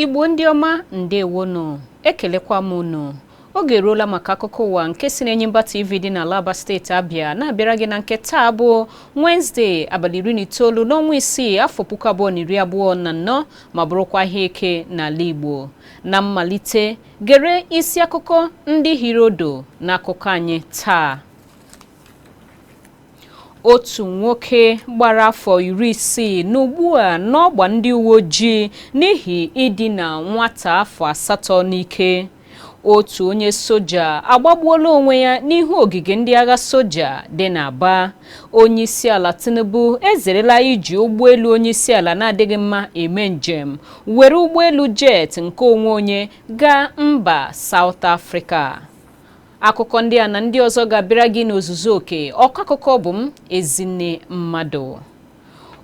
Igbo ndị ọma ndewonu ekelekwa m unu. Oge eruola maka akụkọ ụwa nke si n'Enyimba TV dị na Alaba steeti Abia na-abịara gị na nke taa bụ Wednesday abalị 19 n'ọnwa isii afọ 2024 ma bụrụkwa ihe eke n'ala Igbo. Na mmalite gere isi akụkọ ndị hirodo n'akụkọ anyị taa. Otu nwoke gbara afọ 60 n'ugbu a n'ọgba ndị uwe ojii n'ihi idina nwata afọ 8 n'ike. Otu onye soja agbagbuola onwe ya n'ihu ogige ndị agha soja dị n'Aba. Onyeisiala Tinubu ezerela iji ụgbọelu onyeisiala na-adịghị mma eme njem were ụgbọelu jet nke onwe onye gaa mba South Africa. Akụkọ ndị a na ndị ọzọ ga-abịara gị n'ozuzu oke. Ọkọ akụkọ bụ m Ezinne Mmadụ.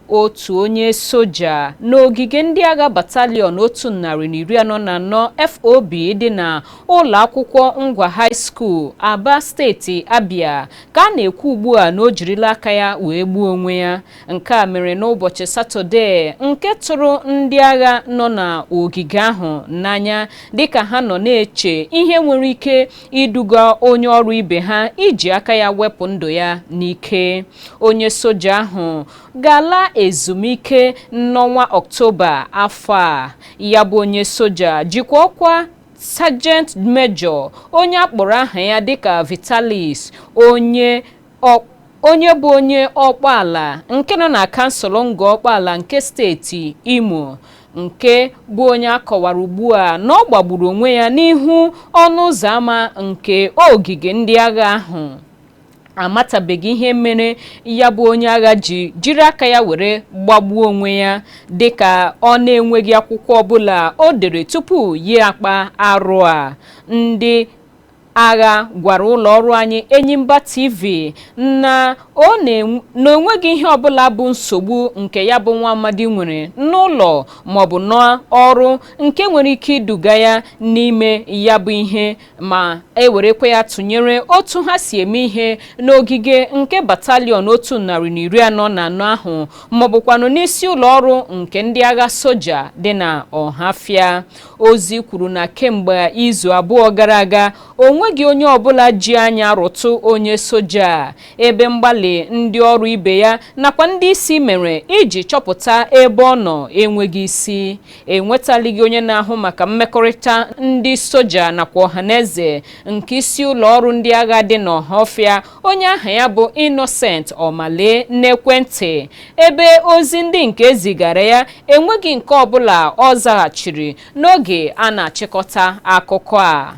Otu onye soja n'ogige ndị agha batalion 144 FOB dị na ụlọ akwụkwọ Ngwa High School Aba steeti Abia ka a na-ekwu ugbu a na o jirila aka ya wee gbuo onwe ya. Nke a mere n'ụbọchị Satọde nke tụrụ ndị agha nọ na ogige ahụ n'anya dịka ha nọ na-eche ihe nwere ike iduga onye ọrụ ibe ha iji aka ya wepụ ndụ ya n'ike. Onye soja ahụ gala ezumike n'ọnwa Ọktoba afọ a. Ya bụ onye soja jikwa ọkwa Sergeant Major onye akpọrọ aha ya dịka Vitalis onye bụ onye ọkpọala nke nọ na kansụl Ngwa Ọkpọala nke steeti Imo, nke bụ onye akọwara ugbu a na ọ gbagburu onwe ya n'ihu ọnụ ụzọ ámá nke ogige ndị agha ahụ. Amatabeghị ihe mere ya bụ onye agha jiri aka ya were gbagbuo onwe ya dịka ọ na-enweghị akwụkwọ ọbụla o dere tupu yi akpa arụ a. Ndị agha gwara ụlọ ọrụ anyị Enyimba TV na onweghị ihe ọbụla bụ nsogbu nke ya bụ nwa amadi nwere n'ụlọ maọbụ n'ọrụ nke nwere ike iduga ya n'ime ya bụ ihe, ma ewerekwa ya tụnyere otu ha si eme ihe n'ogige nke batalion 144 ahụ maọbụkwanụ n'isi ụlọ ọrụ nke ndị agha soja dị na Ọhafịa. Ozi kwuru na kemgbe izu abụọ gara aga onweghị onye ọbụla ji anya rụtụ onye soja, ebe mgbalị ndị ọrụ ibe ya nakwa ndị isi mere iji chọpụta ebe ọ nọ enweghị isi. Enwetalịghị onye na-ahụ maka mmekọrịta ndị soja nakwa ọhaneze nke isi ụlọ ọrụ ndị agha dị n'Ọhafịa, onye aha ya bụ Innocent Omale n'ekwentị, ebe ozi ndị nke ezigara ya enweghị nke ọbụla ọ zaghachiri n'oge a na-achịkọta akụkọ a.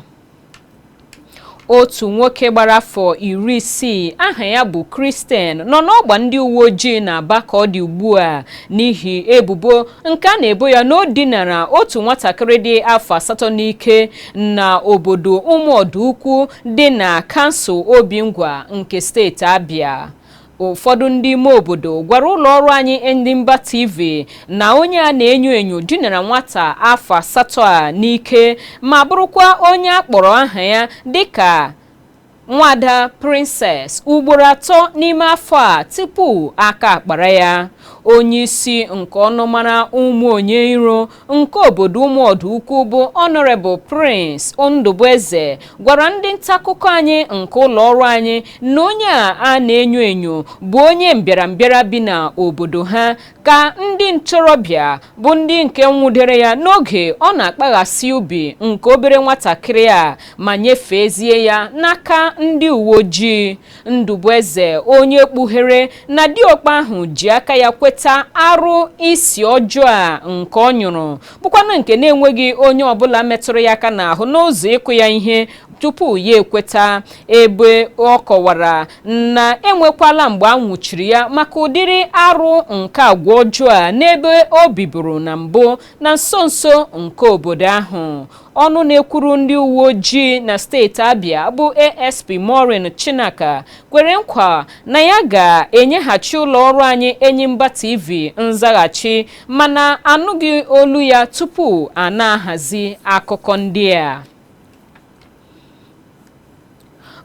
Otu nwoke gbara afọ 60 aha ya bụ Christian nọ n'ọgba ndị uwe ojii n'Aba ka ọ dị ugbu a n'ihi ebubo nke a na-ebo ya na o dinara otu nwatakịrị dị afọ 8 n'ike na obodo Ụmụọdụ Ukwu dị na kansụl Obingwa nke steeti Abia. Ụfọdụ ndị ime obodo gwara ụlọ ọrụ anyị Enyimba TV na onye a na-enyo enyo dinara nwata afọ 8 a n'ike ma bụrụkwa onye akpọrọ aha ya dịka Nwada Princess ugboro 3 n'ime afọ a tupu aka akpara ya. Onye isi nke ọnụmara Ụmụonye Iro nke obodo Ụmụọdụ Ukwu bụ Honorable Prince Ndụbụeze gwara ndị nta akụkọ anyị nke ụlọ ọrụ anyị na onye a na-enyo enyo bụ onye mbịarambịara bi na obodo ha, ka ndị ntorobịa bụ ndị nke nwudere ya n'oge ọ na-akpaghasị ubi nke obere nwatakịrị a ma nyefeezie ya n'aka ndị uwe ojii. Ndụbụeze onye kpughere na diokpa ahụ ji aka ya kweta arụ isi ọjọọ a nke ọ nyụrụ bụkwanụ nke na-enweghị onye ọbụla metụrụ ya aka n'ahụ n'ụzọ ịkụ ya ihe tupu ya ekweta, ebe ọ kọwara na enwekwala mgbe a nwụchiri ya maka ụdịrị arụ nke agwa ọjọọ a n'ebe o biburu na mbụ na nso nso nke obodo ahụ. Ọnụ na-ekwuru ndị uwe ojii na steeti Abia bụ ASP Maureen Chinaka kwere nkwa na ya ga-enyeghachi ụlọ ọrụ anyị Enyimba TV nzaghachi, mana anụghị olu ya tupu a na-ahazi akụkọ ndị a.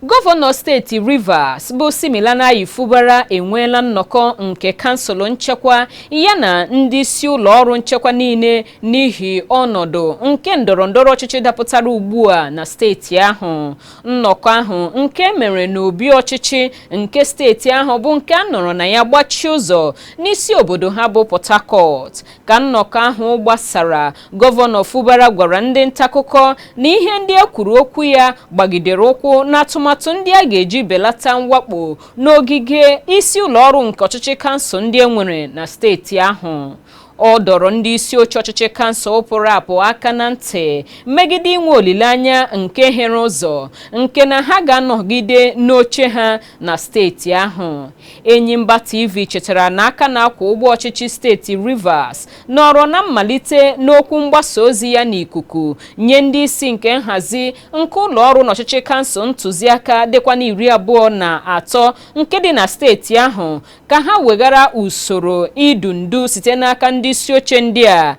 Gọvanọ steeti Rivers bụ Siminalayi Fubara enweela nnọkọ nke kansụl nchekwa yana ndị isi ụlọ ọrụ nchekwa niile n'ihi ọnọdụ nke ndọrọndọrọ ọchịchị dapụtara ugbu a na steeti ahụ. Nnọkọ ahụ nke mere n'obi ọchịchị nke steeti ahụ bụ nke a nọrọ na ya gbachie ụzọ n'isi obodo ha bụ Port Harcourt. Ka nnọkọ ahụ gbasara, Gọvanọ Fubara gwara ndị nta akụkọ na ihe ndị e kwuru okwu ya gbagidere ụkwụ n'atụmatụ ndị a ga-eji belata mwakpo n'ogige isi ụlọ ọrụ nke ọchịchị kansụl ndị e nwere na steeti ahụ. Ọ dọrọ ndị isi oche ọchịchị kansụl pụrụ apụ aka na ntị megide inwe olileanya nke here ụzọ nke na ha ga-anọgide n'oche ha na steeti ahụ. Enyimba TV chetara na aka na-akwa ụgbọ ọchịchị steeti Rivers nọrọ na mmalite n'okwu mgbasa ozi ya n'ikuku nye ndị isi nke nhazi nke ụlọ ọrụ n'ọchịchị kansụl ntụziaka dịkwa na 23 nke dị na steeti ahụ ka ha weghara usoro idu ndu site n'aka ndị isi oche ndị a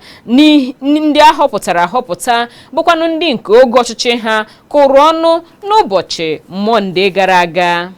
ndị ahọpụtara ahọpụta bụkwanụ ndị nke oge ọchịchị ha kụrụ ọnụ n'ụbọchị Mọnde gara aga.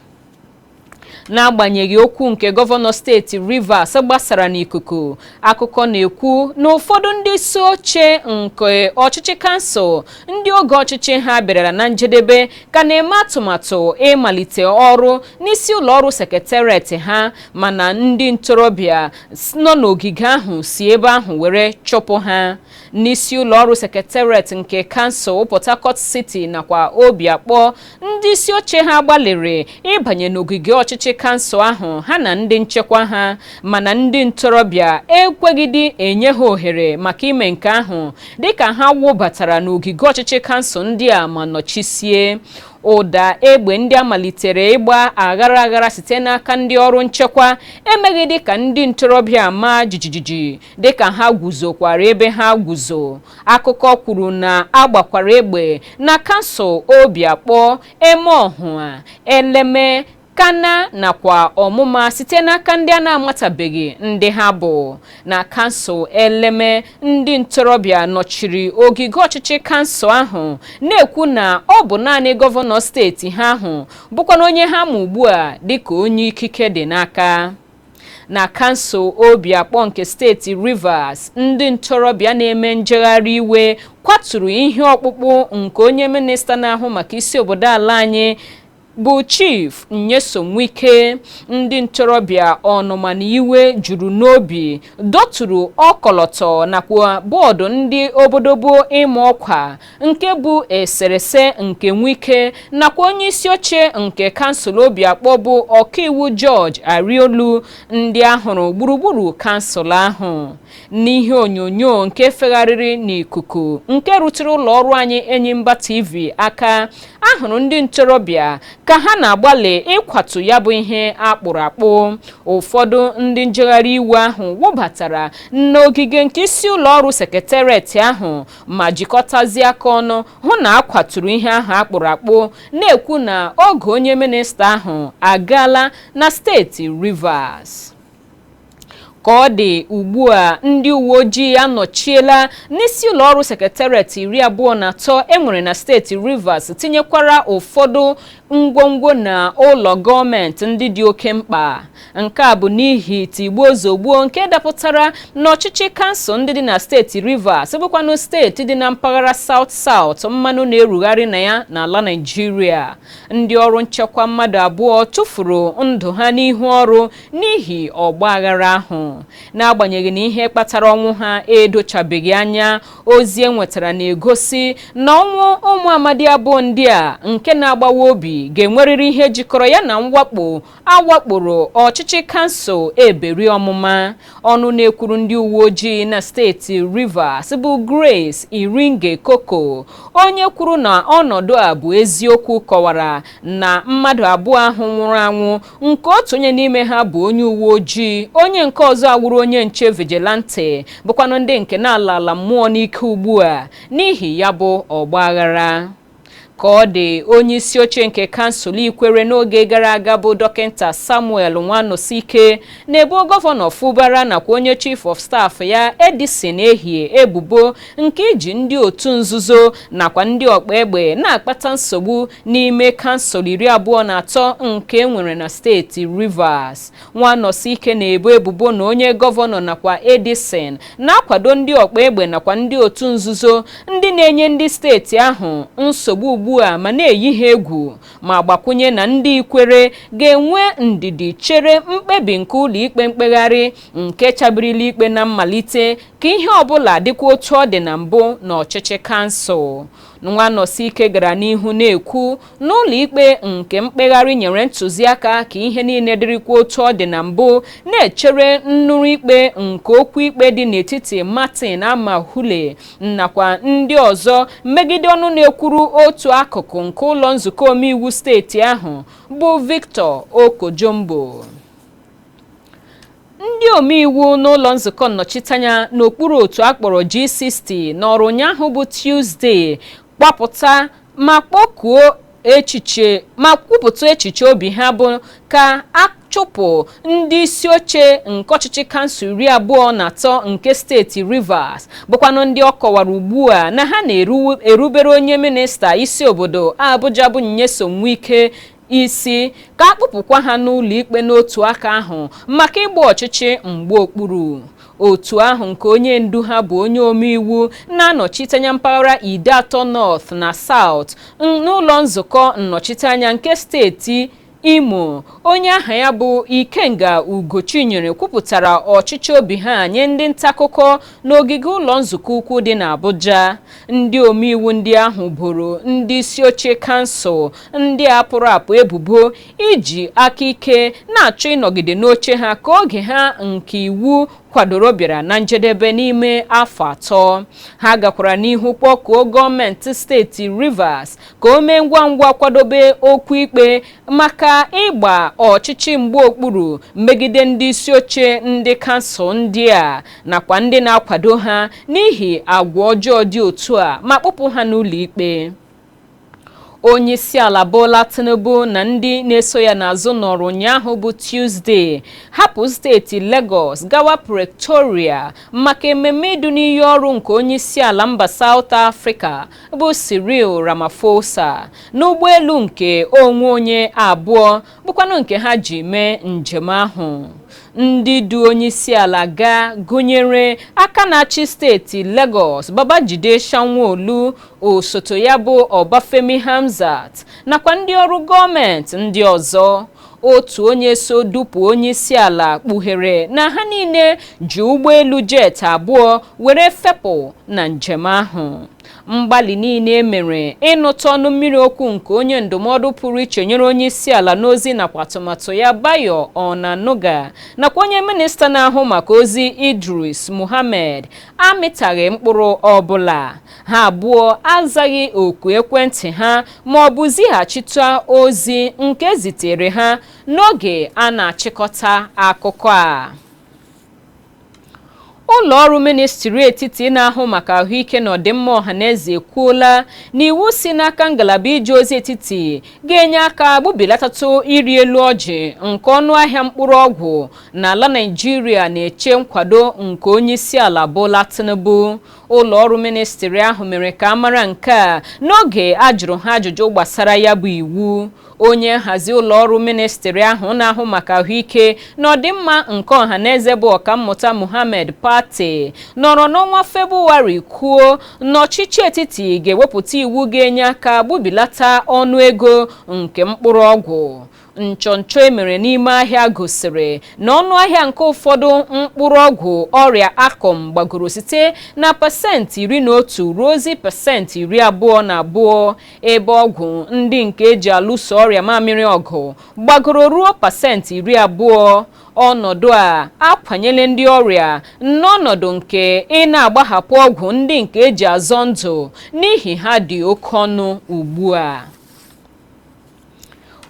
N'agbanyeghị okwu nke gọvanọ steeti Rivers gbasara n'ikuku, akụkọ na-ekwu na ụfọdụ ndị isi oche nke ọchịchị kansụl ndị oge ọchịchị ha bịara na njedebe ka na-eme atụmatụ ịmalite ọrụ n'isi ụlọ ọrụ sekretariat ha, mana ndị ntorobịa nọ n'ogige ahụ si ebe ahụ were chụpụ ha. N'isi ụlọ ọrụ sekretariat nke kansụl Port Harcourt City nakwa Obiakpọ, ndị isi oche ha gbalịrị ịbanye n'ogige ọchịchị kansụl ahụ ha na ndị nchekwa ha, mana ndị ntorobịa ekweghịdị enye ha ohere maka ime nke ahụ dịka ha wụbatara n'ogige ọchịchị kansụl ndị a ma nọchisie. Ụda egbe ndị a malitere ịgba aghara aghara site n'aka ndị ọrụ nchekwa emeghị dịka ndị ntorobịa ma jijiji dịka ha guzokwara ebe ha guzo. Akụkọ kwuru na agbakwara egbe na kansụl Obiakpọ, Emeọhụa, Eleme, Kana nakwa Ọmụma site n'aka ndị a na-amatabeghị ndị ha bụ. Na kansụl Eleme, ndị ntorobịa nọchiri ogige ọchịchị kansụl ahụ na-ekwu na ọ bụ naanị gọvanọ steeti ha ahụ bụkwa onye ha ma ugbu a dịka onye ikike dị n'aka. Na kansụl Obiakpọ nke steeti Rivers, ndị ntorobịa na-eme njegharị iwe kwaturu ihe ọkpụkpụ nke onye minista na-ahụ maka isi obodo ala anyị bụ Chief Nyesom Wike. Ndị ntorobịa ọnụma na iwe juru n'obi dọtụrụ ọkọlọtọ nakwa bọọdụ ndị obodobo ịma ọkwa nke bụ eserese nke Wike nakwa onye isi oche nke kansụl Obiakpọ bụ ọkaiwu George Ariolu ndị ahụrụ gburugburu kansụl ahụ. N'ihe onyonyo nke fegharịrị n'ikuku nke rutere ụlọ ọrụ anyị Enyimba TV aka, ahụrụ ndị ntorobịa ka ha na-agbalị ịkwatu ya bụ ihe akpụrụ akpụ. Ụfọdụ ndị njegharị iwe ahụ wụbatara n'ogige nke isi ụlọ ọrụ sekretariat ahụ ma jikọtazie aka ọnụ hụ na akwaturu ihe ahụ akpụrụ akpụ, na-ekwu na oge onye minista ahụ agaala na steeti Rivers. Ka ọ dị ugbu a, ndị uwe ojii anọchiela n'isi ụlọ ọrụ sekretariat 23 enwere na steeti Rivers, tinyekwara ụfọdụ ngwongwo na ụlọ gọọmenti ndị dị oke mkpa. Nke a bụ n'ihi tigbuo zogbuo nke dapụtara n'ọchịchị kansụl ndị dị na steeti Rivers bụkwanụ steeti dị na mpaghara South mmanụ na-erugharị na ya n'ala Naịjirịa. Ndị ọrụ nchekwa mmadụ abụọ tụfuru ndụ ha n'ihu ọrụ n'ihi ọgba aghara ahụ. N'agbanyeghị na ihe kpatara ọnwụ ha edochabeghị anya, ozi enwetara na-egosi na ọnwụ ụmụ amadi abụọ ndị a nke na-agbawa obi ga-enwerịrị ihe jikọrọ ya na mwakpo awakporo ọchịchị kansụl Eberi Ọmụma. Ọnụ na-ekwuru ndị uwe ojii na steeti Rivers bụ Grace Iringe Koko, onye kwuru na ọnọdụ a bụ eziokwu, kọwara na mmadụ abụọ ahụ nwụrụ anwụ, nke otu onye n'ime ha bụ onye uwe ojii, onye nke ọzọ awụrụ onye nche vigilante, bụkwanụ ndị nke na-ala mmụọ n'ike ugbu a n'ihi ya bụ ọgba aghara. ka ọ dị onye isi oche nke kansụl Ikwere n'oge gara aga bụ dọkịta Samuel Nwanosike na-ebo gọvanọ Fubara nakwa onye chief of staff ya Edison Ehie ebubo nke iji ndị otu nzuzo nakwa ndị ọkpa egbe na-akpata nsogbu n'ime kansụl 23 nke enwere na steeti Rivers. Nwanosike na-ebo ebubo na onye gọvanọ nakwa Edison na-akwado ndị ọkpa egbe nakwa ndị otu nzuzo ndị na-enye ndị steeti ahụ nsogbu ugbu a ma na-eyi ha egwu, ma gbakwunye na ndị Ikwere ga-enwe ndidi chere mkpebi nke ụlọ ikpe mkpegharị nke chabirila ikpe na mmalite ka ihe ọbụla dịkwa otu ọ dị na mbụ n'ọchịchị kansụl. Nwanosike gara n'ihu na-ekwu na ụlọ ikpe nke mkpegharị nyere ntụziaka ka ihe niile dịrịkwa otu ọ dị na mbụ, na-echere nnụrụ ikpe nke okwu ikpe dị n'etiti Martin Amahule nakwa ndị ọzọ megide ọnụ na-ekwuru otu akụkụ nke ụlọ nzukọ omeiwu steeti ahụ bụ Victor Okojombo. Ndị omeiwu n'ụlọ nzukọ nnọchiteanya n'okpuru otu akpọrọ G60 n'ọrụ ụnyaahụ bụ Tuesday gbapụta ma kpọkuo echiche ma kwupụta echiche obi ha bụ ka achụpụ ndị isi oche nke ọchịchị kansụl 23 nke steeti Rivers, bụkwanụ ndị ọ kọwara ugbu a na ha na-erubere onye minista isi obodo Abuja bụ Nyesom Wike isi, ka akpụpụkwa ha n'ụlọ ikpe n'otu aka ahụ maka ịgba ọchịchị mgbe okpuru. Otu ahụ nke onye ndu ha bụ onye omeiwu na-anọchiteanya mpaghara Ide-Atọ North na South n'ụlọ nzukọ nnọchiteanya nke steeti Imo, onye aha ya bụ Ikenga Ugochinyere, kwupụtara ọchịchị obi ha nye ndị nta akụkọ n'ogige ụlọ nzukọ ukwu dị n'Abuja. Ndị omeiwu ndị ahụ boro ndị isi oche kansụl ndị a pụrụ apụ ebubo iji aka ike na-achọ ịnọgide n'oche ha ka oge ha nke iwu kwadoro bịara na njedebe n'ime afọ 3. Ha gakwara n'ihu kpọkuo gọọmenti steeti Rivers ka o mee ngwa ngwa kwadobe okwu ikpe maka ịgba ọchịchị mgbe okpuru megide ndị isi oche ndị kansụl ndị a nakwa ndị na-akwado ha n'ihi agwa ọjọọ dị otu a ma kpụpụ ha n'ụlọ ikpe. Onye isi ala Bola Tinubu na ndị na-eso ya n'azụ nọrọ ụnyaahụ bụ Tuesday hapụ steeti Lagos gawa Pretoria maka ememme idu n'iyi ọrụ nke onye isi ala mba South Africa bụ Cyril Ramaphosa n'ụgbọelu nke onwe onye abụọ bụkwanụ nke ha ji mee njem ahụ. Ndị du onye isi ala ga gụnyere aka na-achị steeti Lagos Babajide Sanwo-Olu, osote ya bụ Ọbafemi Hamzat nakwa ndị ọrụ gọọmenti ndị ọzọ. Otu onye so dupu onye isi ala kpughere na ha niile ji ụgbọelu jet abụọ were fepụ na njem ahụ. Mgbalị niile mere ịnụta ọnụ mmiri okwu nke onye ndụmọdụ pụrụ iche nyere onye isi ala n'ozi nakwa atụmatụ ya Bayo Onanuga nakwa onye minista na-ahụ maka ozi Idris Muhammad amịtaghị mkpụrụ ọbụla. Ha abụọ azaghị oku ekwentị ha ma ọ bụ zighachite ozi nke zitere ha n'oge a na-achịkọta akụkọ a. Ụlọ ọrụ ministri etiti na-ahụ maka ahụike na ọdịmma ọhaneze ekwuola na iwu si n'aka ngalaba ije ozi etiti ga-enye aka gbubilatatụ iri elu ọjị nke ọnụahịa mkpụrụ ọgwụ n'ala Naịjirịa na-eche nkwado nke onye isi ala Bola Tinubu. Ụlọ ọrụ ministri ahụ mere ka amara nke a n'oge a jụrụ ha ajụjụ gbasara ya bụ iwu. Onye nhazi ụlọ ọrụ ministri ahụ na-ahụ maka ahụike na ọdịmma nke ọhaneze bụ ọkammụta Muhammad Pate nọrọ n'ọnwa Febụwarị kwuo na ọchịchị etiti ga-ewepụta iwu ga-enye aka gbubilata ọnụego nke mkpụrụ ọgwụ. Nchọnchọ emere n'ime ahịa gosiri na ọnụahịa nke ụfọdụ mkpụrụ ọgwụ ọrịa akọm gbagoro site na pasentị 11 ruozi pasentị 22, ebe ọgwụ ndị nke eji alụso ọrịa mamịrị ọgụ gbagoro ruo pasentị 20. Ọnọdụ a akwanyela ndị ọrịa n'ọnọdụ nke ị na-agbahapụ ọgwụ ndị nke eji azọ ndụ n'ihi ha dị oke ọnụ ugbu a.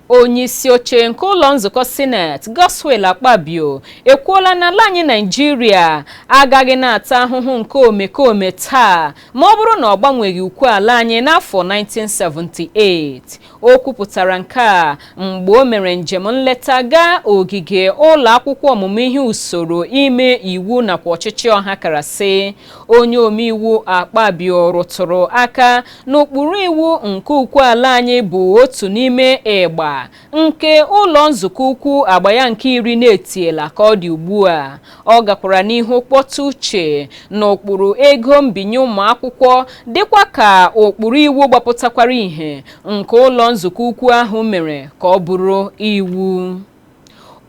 onye isi oche nke ụlọ nzukọ Senate Godswill Akpabio ekwuola na ala anyị Naịjirịa agaghị na-ata ahụhụ nke omekome taa ma ọ bụrụ na ọ gbanweghị ukwu ala anyị n'afọ 1978. O kwupụtara nke a mgbe o mere njem nleta gaa ogige ụlọ akwụkwọ ọmụmụ ihe usoro ime iwu nakwa ọchịchị ọha karasị. Onye omeiwu Akpabio rụtụrụ aka n'ụkpụrụ iwu nke ukwu ala anyị bụ otu n'ime ịgba nke ụlọ nzukọ ukwu agba ya nke 10 na-etiela ka ọ dị ugbu a. Ọ gakwara n'ihu kpọtụ uche na ụkpụrụ ego mbinye ụmụ akwụkwọ dịkwa ka ụkpụrụ iwu gbapụtakwara ihe nke ụlọ nzukọ ukwu ahụ mere ka ọ bụrụ iwu.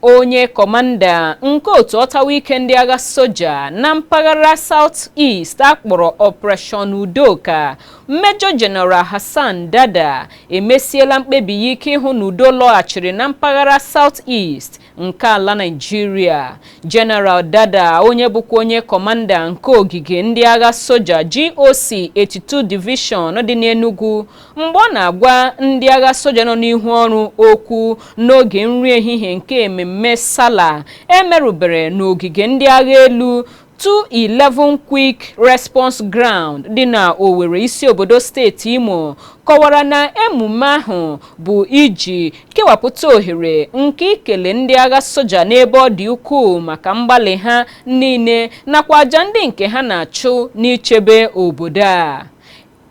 Onye kọmanda nke otu ọtawa ike ndị agha soja na mpaghara South East akpọrọ Operation Udoka, Major General Hassan Dada emesiela mkpebi ya ike ịhụ na udo lọghachiri na mpaghara South East nke ala Nigeria. General Dada, onye bụkwa onye kọmanda nke ogige ndị agha soja GOC 82 Division dị n'Enugu, mgbe ọ na-agwa ndị agha soja nọ n'ihu ọrụ okwu n'oge nri ehihie nke mmemme Sala emerụbere n'ogige ndị agha elu 211 Quick Response Ground dị na Owerri, isi obodo steeti Imo, kọwara na emume ahụ bụ iji kewapụta ohere nke ikele ndị agha soja n'ebe ọ dị ukwuu maka mgbalị ha niile nakwa àjà ndị nke ha na-achụ n'ichebe obodo a.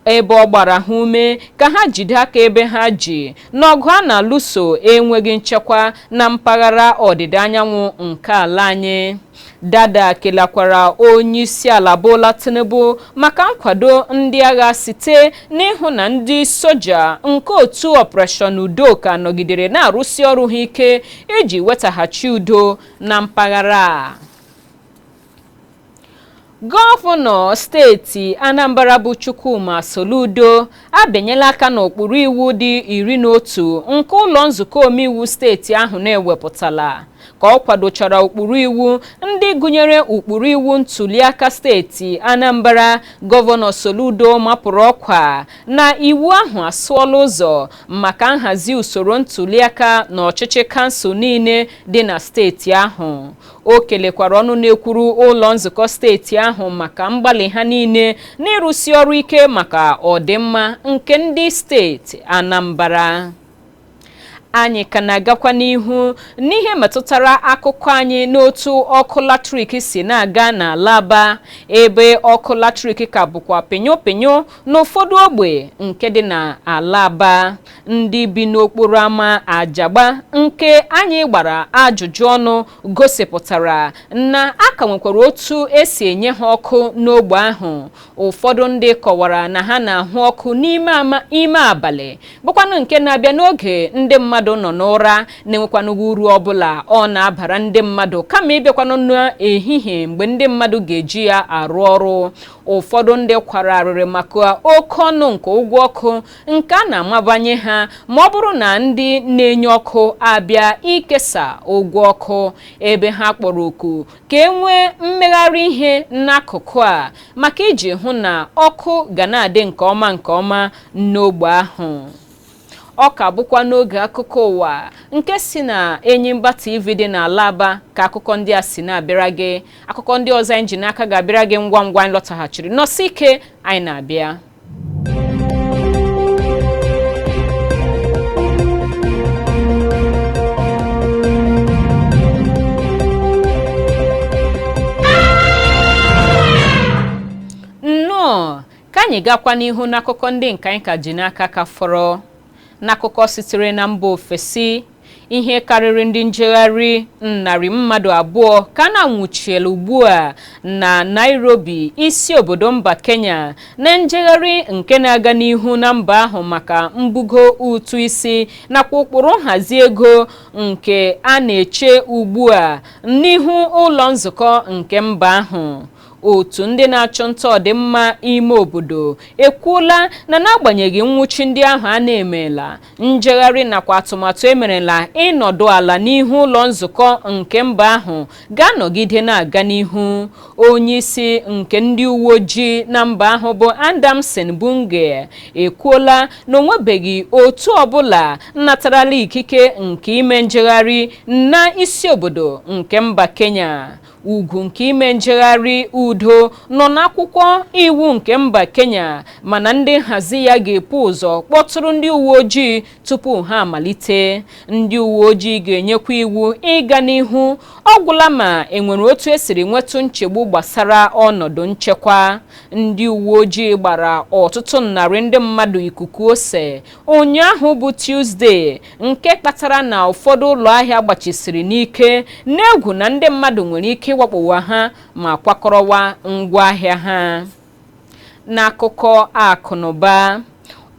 Ebe ọ gbara ha ume ka ha jide aka ebe ha ji n'ọgụ a na-alụso enweghị nchekwa na mpaghara ọdịda anyanwụ nke ala anyị. Dada kelekwara onye isi ala Bola Tinubu maka nkwado ndị agha site n'ịhụ na ndị soja nke otu Operation Udoka nọgidere na-arụsi ọrụ ha ike iji wetaghachi udo na mpaghara a. Gọvanọ steeti Anambra bụ Chukwuma Soludo abịanyela aka n'okpuru iwu dị 11 nke ụlọ nzukọ omeiwu steeti ahụ na-ewepụtala ka ọ kwadochara ụkpụrụ iwu ndị gụnyere ụkpụrụ iwu ntuliaka steeti Anambra. Gọvanọ Soludo mapụrụ ọkwa na iwu ahụ asụọla ụzọ maka nhazi usoro ntuliaka na ọchịchị kansụl niile dị na steeti ahụ. O kelekwara ọnụ na-ekwuru ụlọ nzukọ steeti ahụ maka mgbalị ha niile n'ịrụsi ọrụ ike maka ọdịmma nke ndị steeti Anambra. Anyị ka na-agakwa n'ihu n'ihe metụtara akụkọ anyị n'otu ọkụ latrik si na-aga n'ala Aba, ebe ọkụ latrik ka bụkwa penyo n'ụfọdụ ogbe nke dị n'ala Aba. Ndị bi n'okporo ámá Ajagba nke anyị gbara ajụjụ ọnụ gosipụtara na aka nwekwara otu esi enye ha ọkụ n'ogbe ahụ. Ụfọdụ ndị kọwara na ha na-ahụ ọkụ n'ime abalị, bụkwanụ nke na-abịa n'oge ndị mmadụ nọ n'ụra na-enwekwanụ uru ọbụla ọ na-abara ndị mmadụ kama ịbịakwanụ n'ehihie mgbe ndị mmadụ ga-eji ya arụ ọrụ. Ụfọdụ ndị kwara arịrị maka oke ọnụ nke ụgwọ ọkụ nke a na-amabanye ha ma ọ bụrụ na ndị na-enye ọkụ abịa ikesa ụgwọ ọkụ, ebe ha kpọrọ oku ka e nwee mmegharị ihe n'akụkụ a maka iji hụ na ọkụ ga na-adị nke ọma n'ogbe ahụ. Ọ ka bụkwa n'oge akụkọ ụwa nke si na Enyimba TV dị n'ala Aba ka akụkọ ndị a si na-abịara gị. Akụkọ ndị ọzọ anyị ji n'aka ga-abịara gị ngwa ngwa anyị lọtaghachiri. Nọsi ike, anyị na-abịa. Nnọọ ka anyị gakwa n'ihu n'akụkọ ndị nke anyị ka ji n'aka ka fọrọ. N'akụkọ sitere na mba ofesi, ihe karịrị ndị njegharị 200 mmadụ ka na-anwụchiela ugbu a na Nairobi, isi obodo mba Kenya, na njegharị nke na-aga n'ihu na mba ahụ maka mbugo ụtụ isi nakwa ụkpụrụ nhazi ego nke a na-eche ugbu a n'ihu ụlọ nzukọ nke mba ahụ. otu ndị na-achọ nta ọdịmma ime obodo ekwuola na n'agbanyeghị nwụchi ndị ahụ a na-emela njegharị nakwa atụmatụ emerela ịnọdụ ala n'ihu ụlọ nzukọ nke mba ahụ ga-anọgide na-aga n'ihu. Onye isi nke ndị uwe ojii na mba ahụ bụ Adamson Bunge ekwuola na onwebeghị otu ọbụla natarala ikike nke ime njegharị na isi obodo nke mba Kenya. Ugwu nke ime njegharị udo nọ n'akwụkwọ iwu nke mba Kenya, mana ndị nhazi ya ga-epu ụzọ kpọtụrụ ndị uwe ojii tupu ha amalite. Ndị uwe ojii ga-enyekwa iwu ịga n'ihu ọgwụla ma enwere otu esiri nwetụ nchegbu gbasara ọnọdụ nchekwa. Ndị uwe ojii gbara ọtụtụ narị ndị mmadụ ikuku ose ụnyaahụ bụ Tuesday, nke kpatara na ụfọdụ ụlọ ahịa gbachisiri n'ike n'egwu na ndị mmadụ nwere ike ịwakpowa ha ma kwakọrọwa ngwaahịa ha. N'akụkọ akụnụba,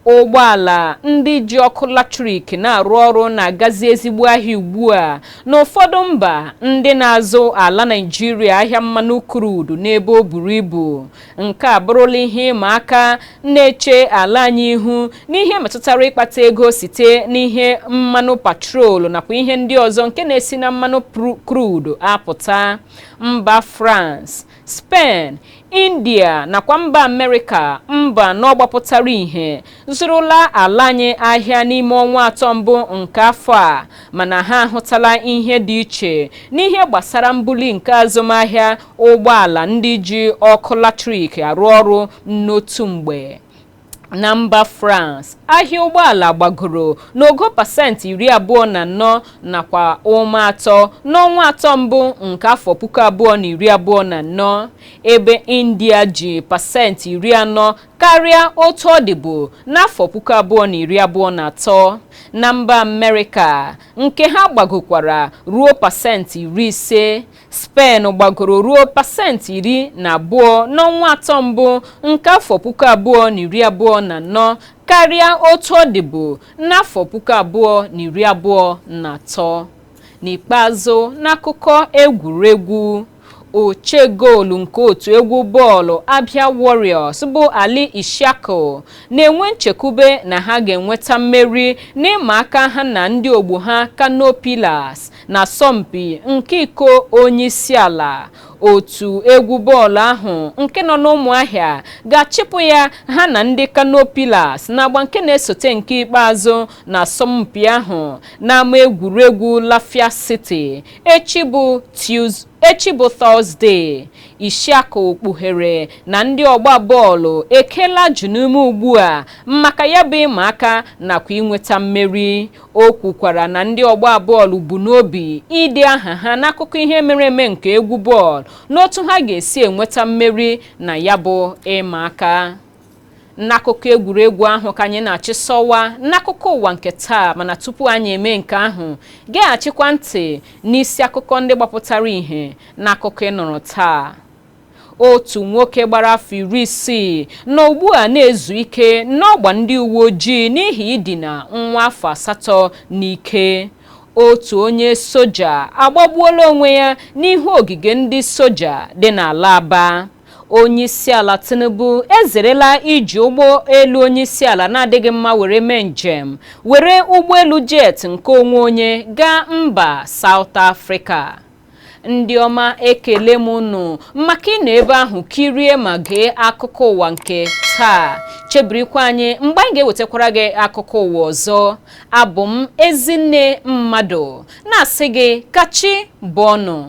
ụgbọala ndị ji ọkụ latrik na-arụ ọrụ na-agazi ezigbo ahịa ugbu a n'ụfọdụ mba ndị na-azụ ala Naịjirịa ahịa mmanụ krudu n'ebe o buru ibu. Nke a bụrụla ihe ịma aka na-eche ala anyị ihu n'ihe metụtara ịkpata ego site n'ihe mmanụ patrol nakwa ihe ndị ọzọ nke na-esi na mmanụ krudu apụta. Mba France, Spain, India nakwa mba Amerịka, mba n'ọgbapụtara ihe, zụrụla ala anyị ahịa n'ime ọnwa atọ mbụ nke afọ a, mana ha ahụtala ihe dị iche n'ihe gbasara mbuli nke azụmahịa ụgbọala ndị ji ọkụ latrik arụ ọrụ n'otu mgbe. Na mba France, ahịa ụgbọala gbagoro n'ogo pasentị 24 nakwa ụma atọ n'ọnwa atọ mbụ nke afọ 2024, ebe India ji pasentị 40 karịa otu ọ dịbu n'afọ 2023. Na mba Amerịka, nke ha gbagokwara ruo pasentị 50, Spain gbagoro ruo pasentị 12 n'ọnwa atọ mbụ nke afọ 2024 karịa otu ọ dịbu n'afọ 2023. N'ikpeazụ, n'akụkọ egwuregwu, oche goolu nke otu egwu bọọlụ Abia Warriors bụ Ali Ishaku na-enwe nchekwube na ha ga-enweta mmeri n'ịma aka ha na ndị ogbo ha Kano Pillars na asọmpi nke iko onyeisiala. Otu egwu bọọlụ ahụ nke nọ n'Ụmụahịa ga-achịpụ ya ha na ndị Kano Pillars n'agba nke na-esote nke ikpeazụ na asọmpi ahụ n'ama egwuregwu Lafia City echi bụ Thursday. Ishaku kpughere na ndị ọgba bọọlụ ekela junume ugbu a maka ya bụ ịma aka nakwa inweta mmeri. O kwukwara na ndị ọgba bọọlụ bụ n'obi ide aha ha n'akụkọ ihe mere eme nke egwu bọọlụ n'otu ha ga-esi enweta mmeri na ya bụ ịma aka. N'akụkọ egwuregwu ahụ ka anyị na-achịsọwa n'akụkọ ụwa nke taa, mana tupu anyị eme nke ahụ, geghachikwa ntị n'isi akụkọ ndị gbapụtara ihe n'akụkọ ịnụrụ taa. Otu nwoke gbara afọ 60 na ugbu a na-ezu ike n'ọgba ndị uwe ojii n'ihi idina nwa afọ 8 n'ike. Otu onye soja agbagbuola onwe ya n'ihu ogige ndị soja dị n'ala Aba. Onyeisiala Tinubu ezerela iji ụgbọ elu onyeisiala na-adịghị mma were mee njem were ụgbọelu jet nke onwe onye gaa mba South Africa. Ndị ọma, ekele m unu maka ịnọ ebe ahụ kirie ma gee akụkọ ụwa nke taa. Chebirikwa anyị mgbe anyị ga-ewetakwara gị akụkọ ụwa ọzọ. Abụ m Ezinne Mmadụ na-asị gị kachi bụ ọnụ.